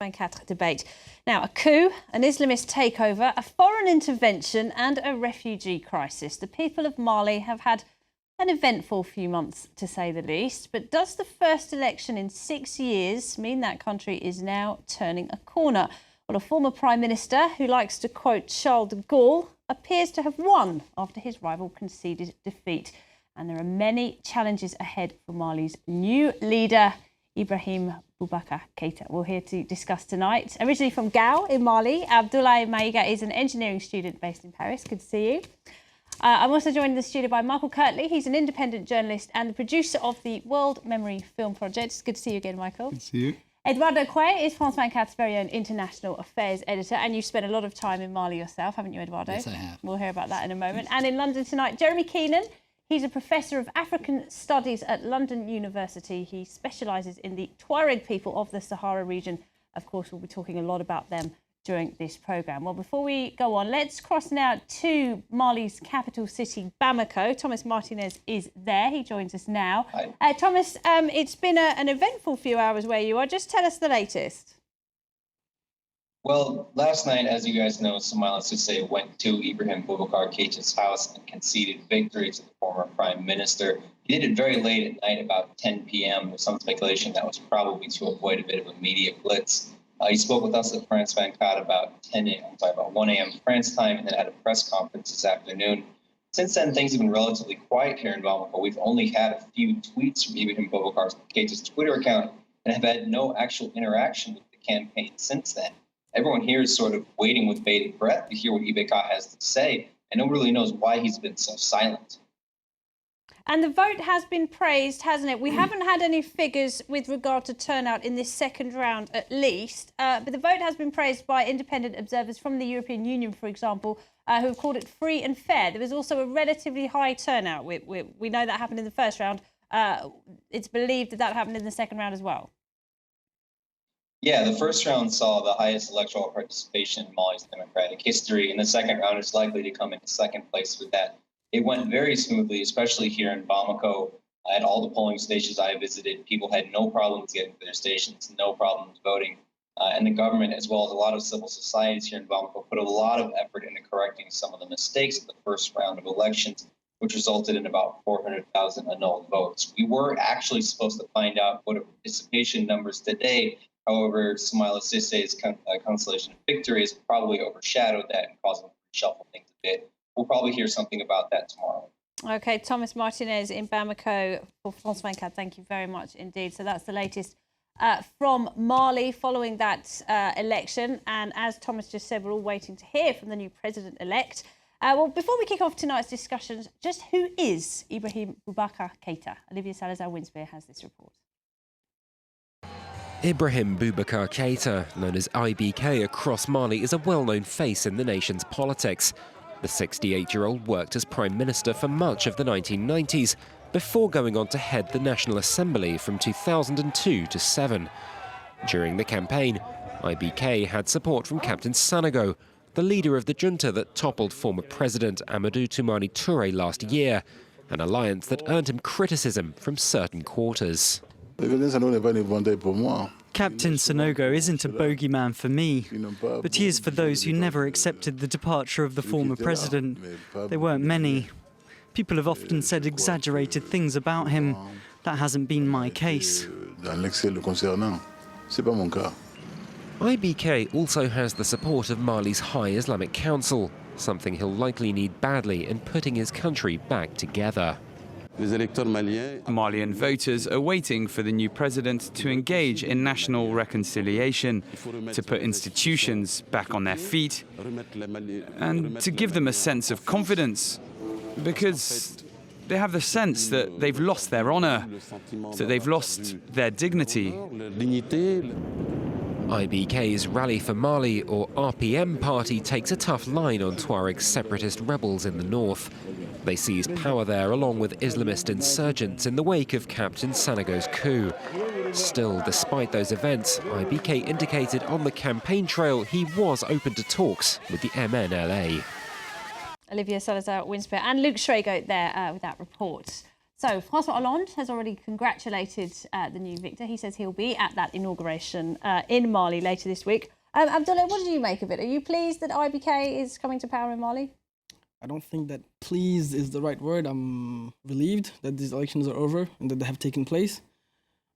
24 debate. Now, a coup, an Islamist takeover, a foreign intervention and a refugee crisis. The people of Mali have had an eventful few months, to say the least. But does the first election in 6 years mean that country is now turning a corner? Well, a former Prime Minister who likes to quote Charles de Gaulle appears to have won after his rival conceded defeat. And there are many challenges ahead for Mali's new leader, Ibrahim Boubacar Keïta. We're here to discuss tonight. Originally from Gao in Mali, Abdoulaye Maïga is an engineering student based in Paris. Good to see you. I'm also joined in the studio by Michael Kirtley. He's an independent journalist and the producer of the World Memory Film Project. It's good to see you again, Michael. Good to see you. Eduardo Quay is France 24's very own international affairs editor, and you've spent a lot of time in Mali yourself, haven't you, Eduardo? Yes, I have. We'll hear about that in a moment. And in London tonight, Jeremy Keenan. He's a professor of African Studies at London University. He specialises in the Tuareg people of the Sahara region. Of course, we'll be talking a lot about them during this programme. Well, before we go on, let's cross now to Mali's capital city, Bamako. Thomas Martinez is there. He joins us now. Hi. Thomas, it's been an eventful few hours where you are. Just tell us the latest. Well, last night, as you guys know, Soumaïla Cissé went to Ibrahim Boubacar Keïta's house and conceded victory to the former prime minister. He did it very late at night, about 10 p.m. There's some speculation that was probably to avoid a bit of a media blitz. He spoke with us at France 24 about 1 a.m. France time, and then had a press conference this afternoon. Since then, things have been relatively quiet here in Bamako. We've only had a few tweets from Ibrahim Boubacar Keïta's Twitter account and have had no actual interaction with the campaign since then. Everyone here is sort of waiting with bated breath to hear what Ibeka has to say, and no one really knows why he's been so silent. And the vote has been praised, hasn't it? We haven't had any figures with regard to turnout in this second round, at least. But the vote has been praised by independent observers from the European Union, for example, who have called it free and fair. There was also a relatively high turnout. We know that happened in the first round. It's believed that happened in the second round as well. Yeah, the first round saw the highest electoral participation in Mali's democratic history, and the second round is likely to come into second place with that. It went very smoothly, especially here in Bamako. At all the polling stations I visited, people had no problems getting to their stations, no problems voting. And the government, as well as a lot of civil societies here in Bamako, put a lot of effort into correcting some of the mistakes of the first round of elections, which resulted in about 400,000 annulled votes. We were actually supposed to find out voter participation numbers today. However, Soumaïla Cissé's consolation of victory has probably overshadowed that and caused them to reshuffle things a bit. We'll probably hear something about that tomorrow. OK, Thomas Martinez in Bamako for France 24. Thank you very much indeed. So that's the latest from Mali following that election. And as Thomas just said, we're all waiting to hear from the new president-elect. Well, before we kick off tonight's discussions, just who is Ibrahim Boubacar Keïta? Olivia Salazar-Winspear has this report. Ibrahim Boubacar Keïta, known as IBK across Mali, is a well-known face in the nation's politics. The 68-year-old worked as Prime Minister for much of the 1990s, before going on to head the National Assembly from 2002 to 7. During the campaign, IBK had support from Captain Sanogo, the leader of the junta that toppled former President Amadou Toumani Touré last year, an alliance that earned him criticism from certain quarters. Captain Sanogo isn't a bogeyman for me, but he is for those who never accepted the departure of the former president. There weren't many. People have often said exaggerated things about him. That hasn't been my case. IBK also has the support of Mali's High Islamic Council, something he'll likely need badly in putting his country back together. Malian voters are waiting for the new president to engage in national reconciliation, to put institutions back on their feet, and to give them a sense of confidence, because they have the sense that they've lost their honour, that they've lost their dignity. IBK's Rally for Mali, or RPM party, takes a tough line on Tuareg separatist rebels in the north. They seized power there along with Islamist insurgents in the wake of Captain Sanogo's coup. Still, despite those events, IBK indicated on the campaign trail he was open to talks with the MNLA. Olivia Salazar-Winspear and Luke Schrago there with that report. So François Hollande has already congratulated the new victor. He says he'll be at that inauguration in Mali later this week. Abdullah, what did you make of it? Are you pleased that IBK is coming to power in Mali? I don't think that pleased is the right word. I'm relieved that these elections are over and that they have taken place.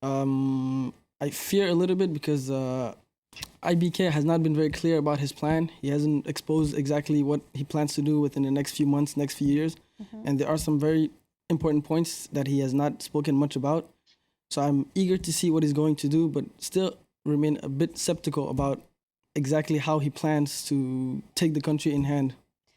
I fear a little bit because IBK has not been very clear about his plan. He hasn't exposed exactly what he plans to do within the next few months, next few years. And there are some very important points that he has not spoken much about. So I'm eager to see what he's going to do, but still remain a bit skeptical about exactly how he plans to take the country in hand.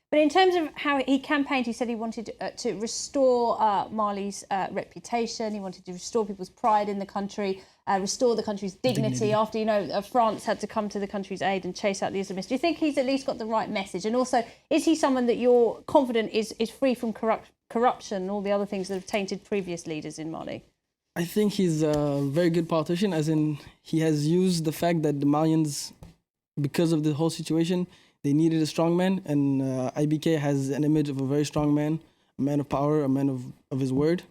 But in terms of how he campaigned, he said he wanted to restore Mali's reputation. He wanted to restore people's pride in the country, restore the country's dignity after, France had to come to the country's aid and chase out the Islamists. Do you think he's at least got the right message? And also, is he someone that you're confident is free from corruption and all the other things that have tainted previous leaders in Mali? I think he's a very good politician, as in he has used the fact that the Malians, because of the whole situation, they needed a strong man, and IBK has an image of a very strong man, a man of power, a man of his word.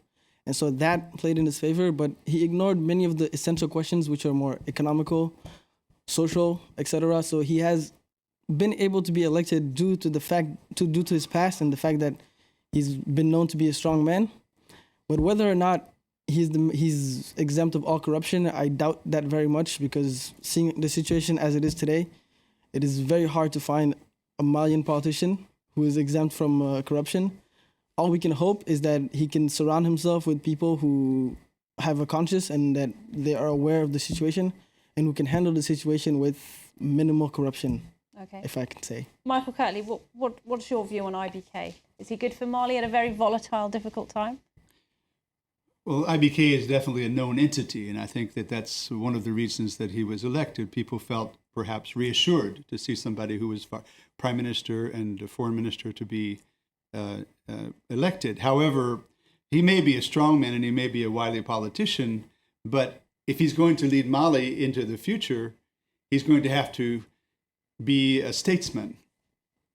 And so that played in his favor, but he ignored many of the essential questions which are more economical, social, etc. So he has been able to be elected due to his past and the fact that he's been known to be a strong man. But whether or not he's exempt of all corruption, I doubt that very much, because seeing the situation as it is today, it is very hard to find a Malian politician who is exempt from corruption. All we can hope is that he can surround himself with people who have a conscience and that they are aware of the situation and who can handle the situation with minimal corruption, if I can say. Michael Kirtley, what's your view on IBK? Is he good for Mali at a very volatile, difficult time? Well, IBK is definitely a known entity, and I think that that's one of the reasons that he was elected. People felt perhaps reassured to see somebody who was prime minister and foreign minister to be elected. However, he may be a strong man and he may be a wily politician, but if he's going to lead Mali into the future, he's going to have to be a statesman.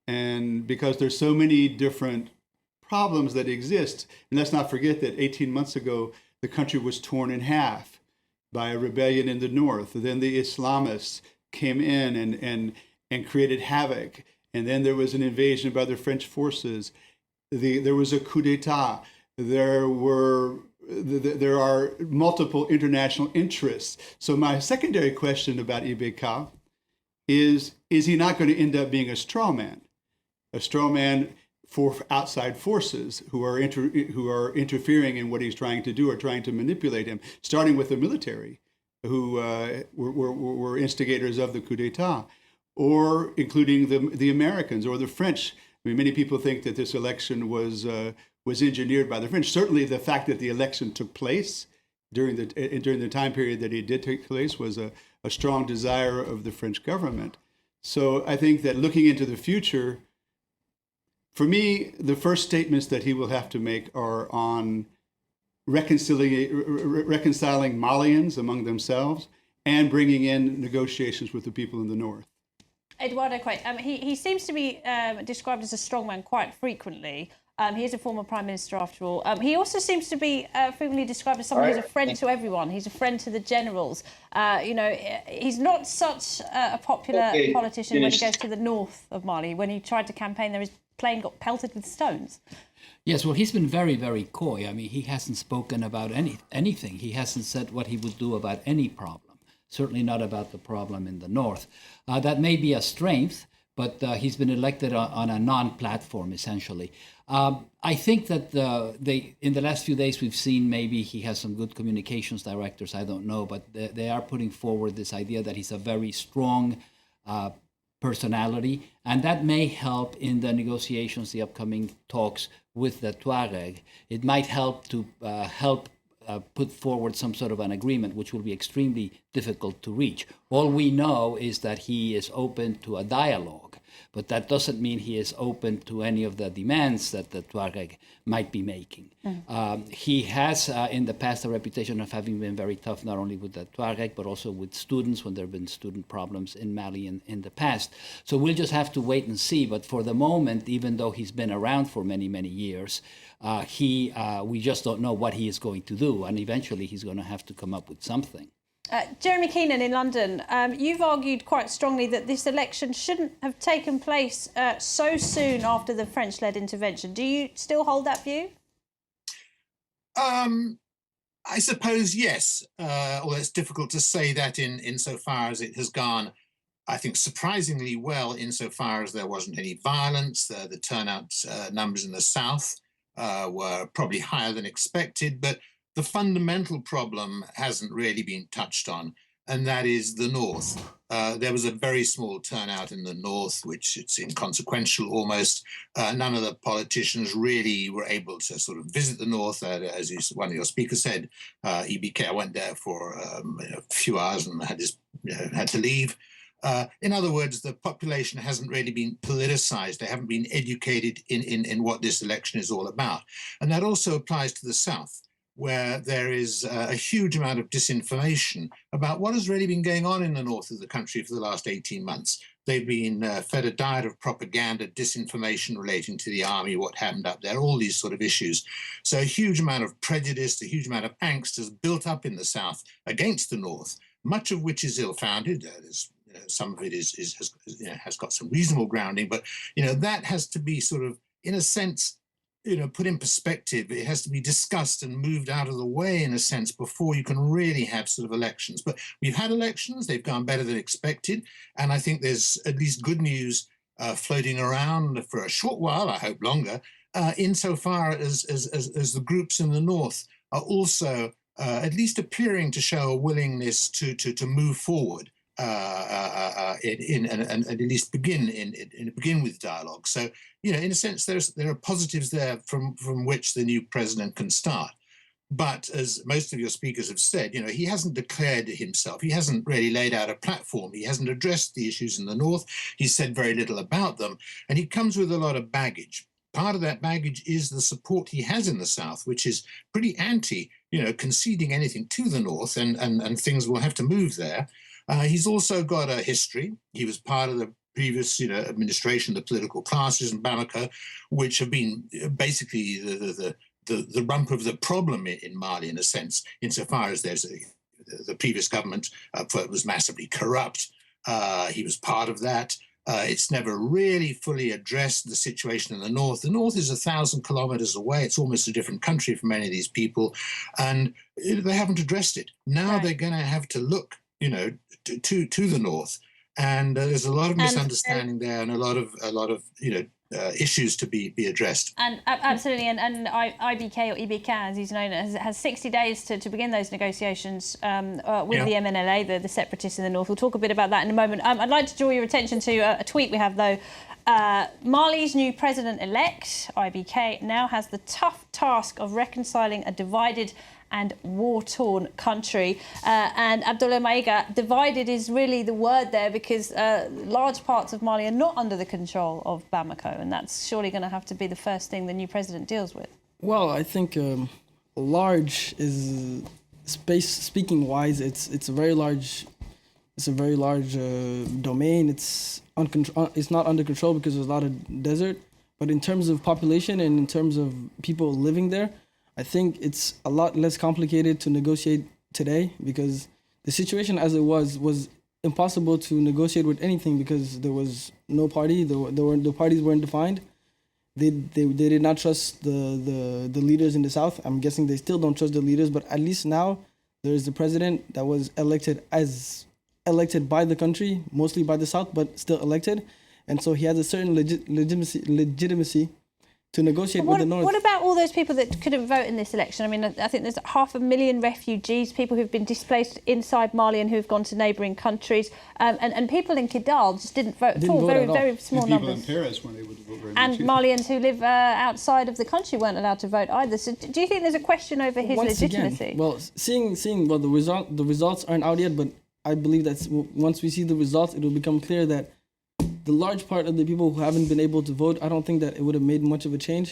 And because there's so many different problems that exist, and let's not forget that 18 months ago, the country was torn in half by a rebellion in the north. Then the Islamists came in and created havoc. And then there was an invasion by the French forces. There was a coup d'etat. There are multiple international interests. So my secondary question about IBK is he not going to end up being a straw man? A straw man for outside forces who are interfering in what he's trying to do or trying to manipulate him, starting with the military, who were instigators of the coup d'etat, or including the Americans or the French. I mean, many people think that this election was engineered by the French. Certainly, the fact that the election took place during the time period that it did take place was a strong desire of the French government. So I think that looking into the future, for me, the first statements that he will have to make are on reconciling Malians among themselves and bringing in negotiations with the people in the north. Eduardo Quay, he seems to be described as a strongman quite frequently. He is a former prime minister after all. He also seems to be frequently described as someone who's a friend to everyone. He's a friend to the generals. He's not such a popular politician when he goes to the north of Mali. When he tried to campaign there, his plane got pelted with stones. Yes, well, he's been very, very coy. I mean, he hasn't spoken about anything. He hasn't said what he would do about any problem, certainly not about the problem in the north. That may be a strength, but he's been elected on a non-platform, essentially. I think that in the last few days we've seen maybe he has some good communications directors, I don't know, but they are putting forward this idea that he's a very strong personality, and that may help in the negotiations, the upcoming talks with the Tuareg. It might help to put forward some sort of an agreement, which will be extremely difficult to reach. All we know is that he is open to a dialogue. But that doesn't mean he is open to any of the demands that the Tuareg might be making. He has, in the past, a reputation of having been very tough, not only with the Tuareg, but also with students when there have been student problems in Mali in the past. So we'll just have to wait and see. But for the moment, even though he's been around for many, many years, we just don't know what he is going to do. And eventually he's going to have to come up with something. Jeremy Keenan in London, you've argued quite strongly that this election shouldn't have taken place so soon after the French-led intervention. Do you still hold that view? I suppose yes, although it's difficult to say that insofar as it has gone, I think, surprisingly well insofar as there wasn't any violence. The turnout numbers in the south were probably higher than expected, but the fundamental problem hasn't really been touched on, and that is the north. There was a very small turnout in the north, which it's inconsequential almost. None of the politicians really were able to sort of visit the north. As one of your speakers said, EBK, I went there for a few hours and had to leave. In other words, the population hasn't really been politicized. They haven't been educated in what this election is all about. And that also applies to the south, where there is a huge amount of disinformation about what has really been going on in the north of the country for the last 18 months. They've been fed a diet of propaganda, disinformation relating to the army, what happened up there, all these sort of issues. So a huge amount of prejudice, a huge amount of angst has built up in the south against the north, much of which is ill-founded. Some of it has got some reasonable grounding, but that has to be sort of, in a sense, put in perspective. It has to be discussed and moved out of the way, in a sense, before you can really have sort of elections. But we've had elections, they've gone better than expected, and I think there's at least good news floating around for a short while, I hope longer, insofar as the groups in the north are also at least appearing to show a willingness to move forward. And at least begin with dialogue. So, in a sense, there are positives there from which the new president can start. But as most of your speakers have said, he hasn't declared himself. He hasn't really laid out a platform. He hasn't addressed the issues in the north. He's said very little about them. And he comes with a lot of baggage. Part of that baggage is the support he has in the south, which is pretty anti, conceding anything to the north, and things will have to move there. He's also got a history. He was part of the previous, administration, the political classes in Bamako, which have been basically the rump of the problem in Mali, in a sense, insofar as the previous government was massively corrupt. He was part of that. It's never really fully addressed the situation in the north. The north is 1,000 kilometers away. It's almost a different country for many of these people, and they haven't addressed it. Now they're going to have to look to the north, and there's a lot of misunderstanding there, and a lot of issues to be addressed. And absolutely, and IBK or EBK, as he's known, has 60 days to begin those negotiations with the MNLA, the separatists in the north. We'll talk a bit about that in a moment. I'd like to draw your attention to a tweet we have, though. Mali's new president-elect, IBK, now has the tough task of reconciling a divided and war-torn country. And Abdoulaye Maïga, divided is really the word there, because large parts of Mali are not under the control of Bamako, and that's surely going to have to be the first thing the new president deals with. Well, I think large is speaking-wise. It's a very large. It's a very large domain. It's not under control because there's a lot of desert. But in terms of population and in terms of people living there, I think it's a lot less complicated to negotiate today, because the situation as it was impossible to negotiate with anything, because there was no party. The parties weren't defined. They did not trust the leaders in the south. I'm guessing they still don't trust the leaders, but at least now there is the president that was elected by the country, mostly by the south, but still elected, and so he has a certain legitimacy to negotiate with the north. What about all those people that couldn't vote in this election? I mean, I think there's 500,000 refugees, people who've been displaced inside Mali and who've gone to neighbouring countries, and people in Kidal just didn't vote at all. Very small numbers. People in Paris, when they would vote very and much. Malians who live outside of the country weren't allowed to vote either. So do you think there's a question over his legitimacy? Again, well, seeing the results aren't out yet, but I believe that once we see the results, it will become clear that the large part of the people who haven't been able to vote, I don't think that it would have made much of a change,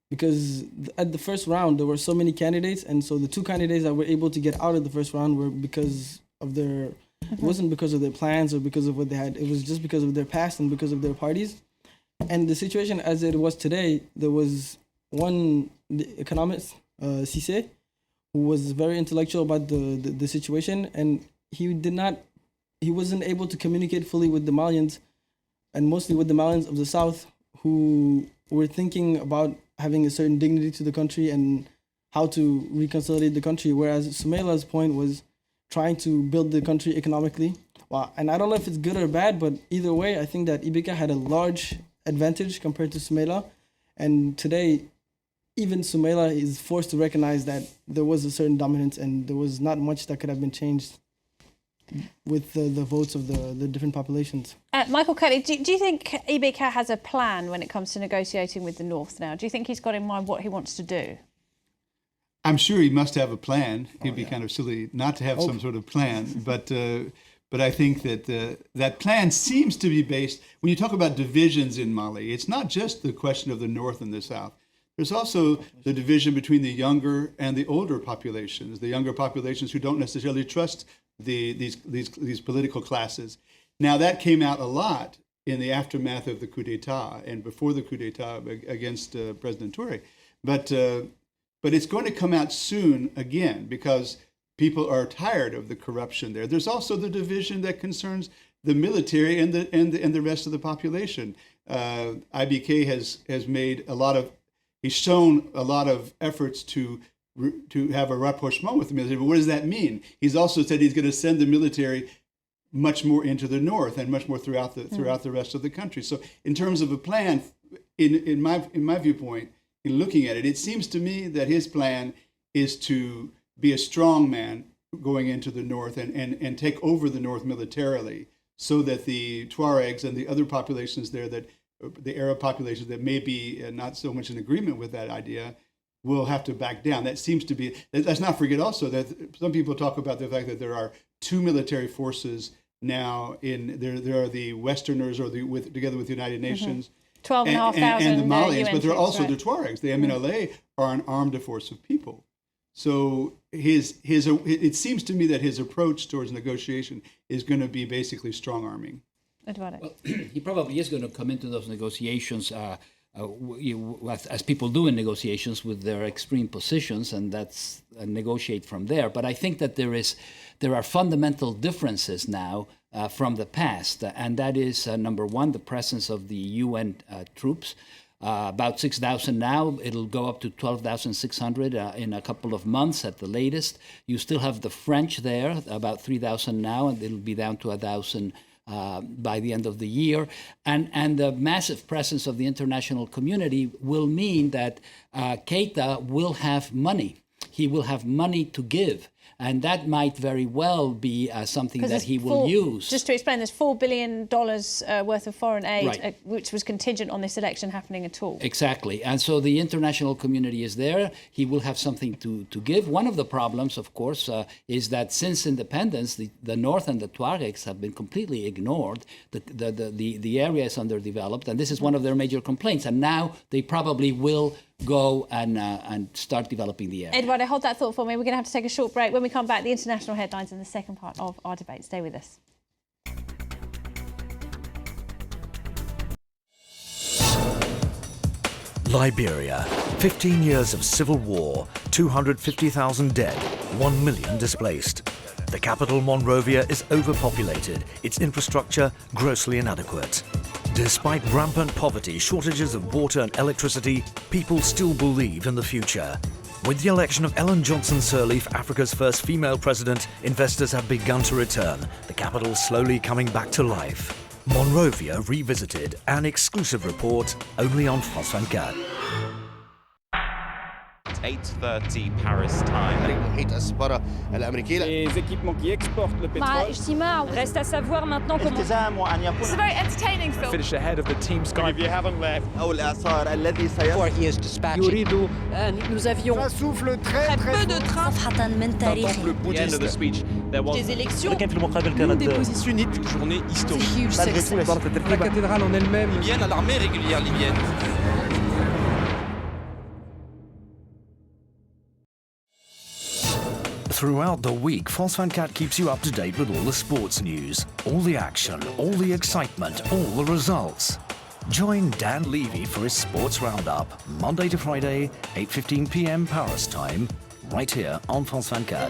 because at the first round there were so many candidates, and so the two candidates that were able to get out of the first round were because of their, it wasn't because of their plans or because of what they had, it was just because of their past and because of their parties. And the situation as it was today, there was one economist, Cissé, who was very intellectual about the situation, and he wasn't able to communicate fully with the Malians, and mostly with the Malians of the South, who were thinking about having a certain dignity to the country and how to reconsolidate the country, whereas Soumaila's point was trying to build the country economically. Well, and I don't know if it's good or bad, but either way, I think that Ibeka had a large advantage compared to Soumaila, and today, even Soumaila is forced to recognize that there was a certain dominance and there was not much that could have been changed with the votes of the different populations. Michael Curley, do you think Ibeka has a plan when it comes to negotiating with the North now? Do you think he's got in mind what he wants to do? I'm sure he must have a plan. It'd be kind of silly not to have some sort of plan, but I think that that plan seems to be based, when you talk about divisions in Mali, it's not just the question of the North and the South. There's also the division between the younger and the older populations, the younger populations who don't necessarily trust these political classes. Now, that came out a lot in the aftermath of the coup d'etat and before the coup d'etat against President Touré. But it's going to come out soon again, because people are tired of the corruption there. There's also the division that concerns the military and the rest of the population. IBK has made a lot of, he's shown a lot of efforts to have a rapprochement with the military. But what does that mean? He's also said he's going to send the military much more into the north and much more throughout the rest of the country. So in terms of a plan, in my viewpoint, in looking at it, it seems to me that his plan is to be a strong man going into the north and take over the north militarily, so that the Tuaregs and the other populations there, that the Arab populations that may be not so much in agreement with that idea, will have to back down. That seems to be, let's not forget also that some people talk about the fact that there are two military forces now there are the Westerners, or together with the United Nations, 12,500 and the Malians, UN but there are troops, also the Tuaregs. The MNLA are an armed force of people. So it seems to me that his approach towards negotiation is going to be basically strong arming. Eduardo. Well, he probably is going to come into those negotiations as people do in negotiations, with their extreme positions, and that's negotiate from there. But I think that there are fundamental differences now from the past, and that is number one, the presence of the UN troops. About 6,000 now. It'll go up to 12,600 in a couple of months at the latest. You still have the French there, about 3,000 now, and it'll be down to 1,000 by the end of the year. And the massive presence of the international community will mean that Keita will have money. He will have money to give. And that might very well be something that he will use. Just to explain, there's $4 billion worth of foreign aid, right, which was contingent on this election happening at all. Exactly. And so the international community is there. He will have something to give. One of the problems, of course, is that since independence, the North and the Tuaregs have been completely ignored. The area is underdeveloped, and this is one of their major complaints. And now they probably will go and start developing the area. Eduardo, hold that thought for me. We're going to have to take a short break. When we come back, the international headlines in the second part of our debate. Stay with us. Liberia, 15 years of civil war, 250,000 dead, 1 million displaced. The capital, Monrovia, is overpopulated, its infrastructure grossly inadequate. Despite rampant poverty, shortages of water and electricity, people still believe in the future. With the election of Ellen Johnson Sirleaf, Africa's first female president, investors have begun to return, the capital slowly coming back to life. Monrovia Revisited, an exclusive report only on France 24. 8:30 Paris time. Les équipements qui exportent le pétrole. Reste à savoir maintenant comment. It's a very entertaining film. Finish ahead of the team Sky. If you haven't left. Nous avions très peu de trains. The end of the speech. There was Les élections. Une des positions. une journée historique. La cathédrale en elle-même. Libyenne à l'armée régulière libyenne. Throughout the week, France 24 keeps you up to date with all the sports news, all the action, all the excitement, all the results. Join Dan Levy for his sports roundup, Monday to Friday, 8:15 p.m. Paris time, right here on France 24.